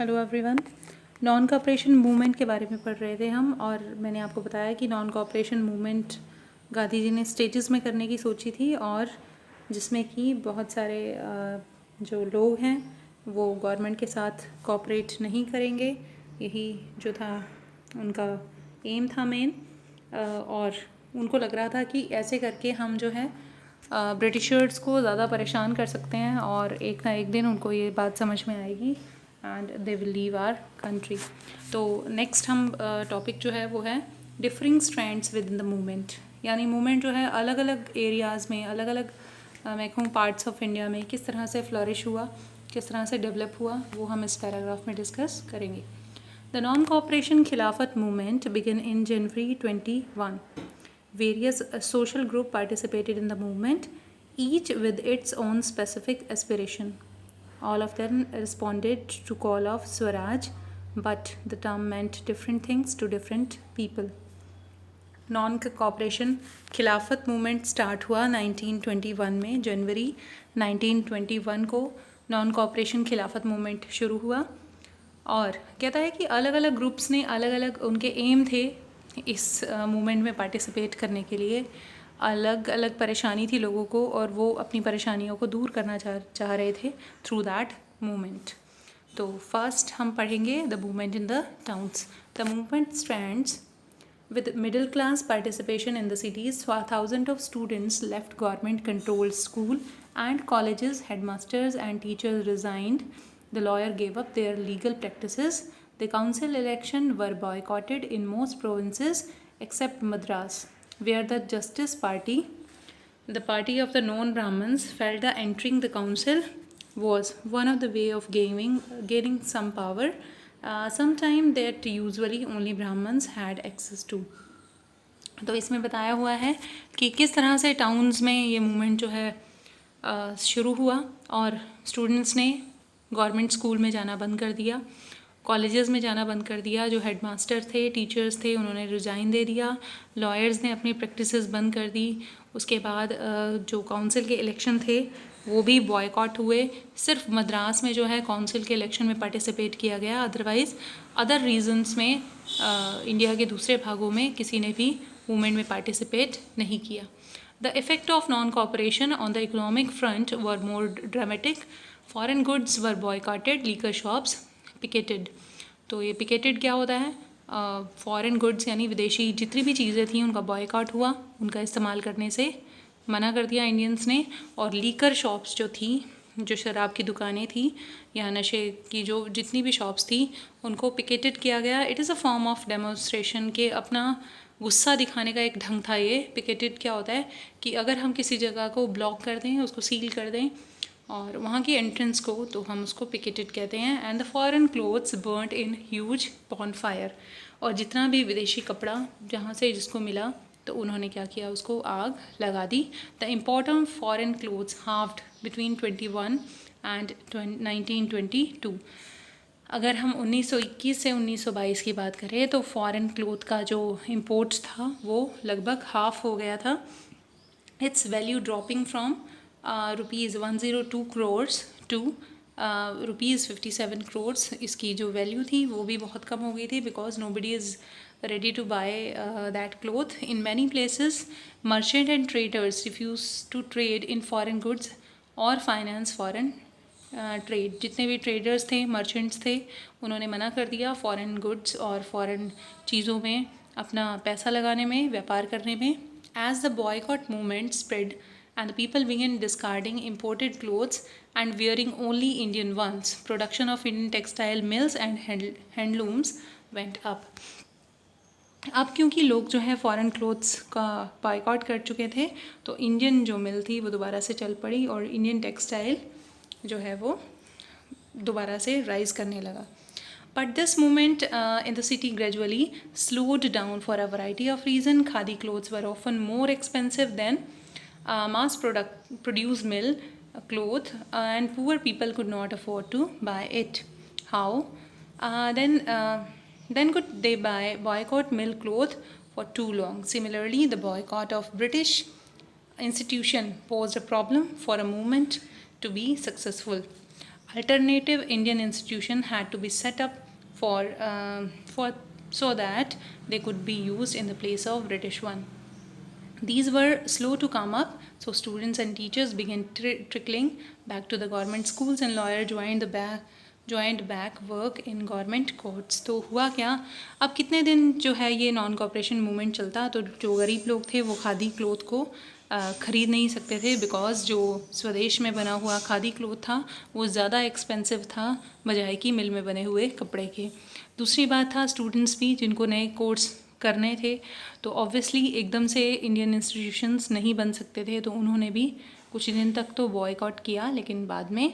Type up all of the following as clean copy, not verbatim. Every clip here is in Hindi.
Hello everyone. Non cooperation movement के बारे में पढ़ रहे थे हम, और मैंने आपको बताया कि non cooperation movement Gandhi ji ने स्टेट्स में करने की सोची थी, और जिसमें कि बहुत सारे जो लोग हैं वो गवर्नमेंट के साथ कॉपरेट नहीं करेंगे। यही जो था उनका एम था मेन, और उनको लग रहा था कि ऐसे करके हम जो है ब्रिटिशर्स को ज़्यादा परेशान कर सकते हैं, और एक ना एक दिन उनको ये बात समझ में आएगी and they will leave our country. तो नेक्स्ट हम टॉपिक जो है वो है differing strands within the movement, यानी मूवमेंट जो है अलग अलग एरियाज़ में, अलग अलग मैं कहूँ पार्ट्स ऑफ इंडिया में किस तरह से फ्लरिश हुआ, किस तरह से डेवलप हुआ, वो हम इस पैराग्राफ में डिस्कस करेंगे। द नॉन कॉपरेशन खिलाफत movement begin in January 21। Various social group participated in the movement, each with its own specific aspiration. All of them responded to call of Swaraj, but the term meant different things to different people. Non cooperation खिलाफत मूवमेंट स्टार्ट हुआ 1921 में, जनवरी 1921 को नॉन कॉपरेशन खिलाफत मूवमेंट शुरू हुआ। और कहता है कि अलग अलग ग्रुप्स ने अलग अलग उनके एम थे इस मूवमेंट में पार्टिसिपेट करने के लिए। अलग अलग परेशानी थी लोगों को, और वो अपनी परेशानियों को दूर करना चाह रहे थे थ्रू दैट मूवमेंट। तो फर्स्ट हम पढ़ेंगे the movement in the towns. The movement stands with middle class participation in the cities. Thousands of students left government controlled school and colleges. Headmasters and teachers resigned. The lawyer gave up their legal practices. The council election were boycotted in most provinces except Madras, where the Justice Party, the party of the known Brahmins, felt that entering the council was one of the way of gaining some power. Sometime that usually only Brahmins had access to. तो इसमें बताया हुआ है कि किस तरह से टाउन्स में ये मूवमेंट जो है शुरू हुआ, और स्टूडेंट्स ने गवर्नमेंट स्कूल में जाना बंद कर दिया, कॉलेजेस में जाना बंद कर दिया। जो हेडमास्टर थे, टीचर्स थे, उन्होंने रिज़ाइन दे दिया। लॉयर्स ने अपनी प्रैक्टिसेस बंद कर दी। उसके बाद जो काउंसिल के इलेक्शन थे वो भी बॉयकॉट हुए। सिर्फ मद्रास में जो है काउंसिल के इलेक्शन में पार्टिसिपेट किया गया, अदरवाइज़ अदर रीजन्स में इंडिया के दूसरे भागों में किसी ने भी मूवमेंट में पार्टिसिपेट नहीं किया। The effect of non cooperation on the economic front were more dramatic. Foreign goods were boycotted, liquor shops picketed. तो ये पिकेटेड क्या होता है? फॉरेन गुड्स यानी विदेशी जितनी भी चीज़ें थी उनका बॉयकॉट हुआ, उनका इस्तेमाल करने से मना कर दिया इंडियंस ने। और लीकर शॉप्स जो थी, जो शराब की दुकानें थी या नशे की जो जितनी भी शॉप्स थी, उनको पिकेटेड किया गया। It is a form of demonstration के अपना गुस्सा दिखाने का एक ढंग था ये। पिकेटेड क्या होता है कि अगर हम किसी जगह को ब्लॉक कर दें, उसको सील कर दें और वहाँ की एंट्रेंस को, तो हम उसको पिकेटेड कहते हैं। And the foreign clothes burned in huge bonfire. और जितना भी विदेशी कपड़ा जहाँ से जिसको मिला तो उन्होंने क्या किया, उसको आग लगा दी। The important foreign clothes halved between 21 and 1922। अगर हम 1921 से 1922 की बात करें तो फॉरेन क्लोथ का जो इम्पोर्ट था वो लगभग हाफ हो गया था। Its value dropping from rupees 102 crores to rupees 57 crores. इसकी जो वैल्यू थी वो भी बहुत कम हो गई थी, because nobody is ready to buy that cloth. In many places, merchant and traders refused to trade in foreign goods or finance foreign trade. जितने भी traders थे, merchants थे, उन्होंने मना कर दिया foreign goods और foreign चीज़ों में अपना पैसा लगाने में, व्यापार करने में। As the boycott movement spread and the people began discarding imported clothes and wearing only Indian ones, production of Indian textile mills and handlooms went up. अब क्योंकि लोग जो है फॉरेन क्लोथ्स का बायकॉट कर चुके थे, तो इंडियन जो मिल थी वो दोबारा से चल पड़ी और इंडियन टेक्सटाइल जो है वो दोबारा से राइज करने लगा। But this movement in the city gradually slowed down for a variety of reason. Khadi clothes were often more expensive than mass produce mill cloth, and poor people could not afford to buy it. How? Then could they boycott mill cloth for too long? Similarly, the boycott of British institution posed a problem for a movement to be successful. alternative Indian institution had to be set up for so that they could be used in the place of British one. These were slow to come up, so students and teachers began trickling back to the government schools and lawyers joined back work in government courts. तो हुआ क्या, अब कितने दिन जो है ये नॉन कॉपरेशन मूवमेंट चलता, तो जो गरीब लोग थे वो खादी क्लोथ को ख़रीद नहीं सकते थे, बिकॉज़ जो स्वदेश में बना हुआ खादी क्लोथ था वो ज़्यादा एक्सपेंसिव था बजाय कि मिल में बने हुए कपड़े के। दूसरी बात था स्टूडेंट्स भी जिनको नए कोर्स करने थे, तो ऑब्वियसली एकदम से इंडियन इंस्टीट्यूशंस नहीं बन सकते थे, तो उन्होंने भी कुछ दिन तक तो बॉयकॉट किया, लेकिन बाद में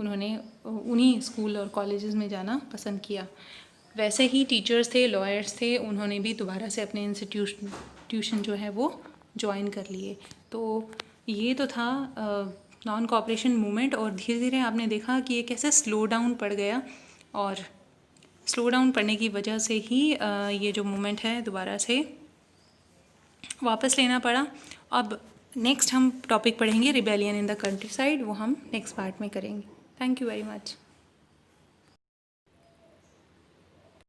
उन्होंने उन्हीं स्कूल और कॉलेजेस में जाना पसंद किया। वैसे ही टीचर्स थे, लॉयर्स थे, उन्होंने भी दोबारा से अपने इंस्टीट्यूशन जो है वो ज्वाइन कर लिए। तो ये तो था नॉन कॉपरेशन मूवमेंट, और धीरे धीरे आपने देखा कि ये कैसे स्लो डाउन पड़ गया, और स्लो डाउन पड़ने की वजह से ही ये जो मूवमेंट है दोबारा से वापस लेना पड़ा। अब नेक्स्ट हम टॉपिक पढ़ेंगे rebellion in the country side, वो हम नेक्स्ट पार्ट में करेंगे। Thank you very much.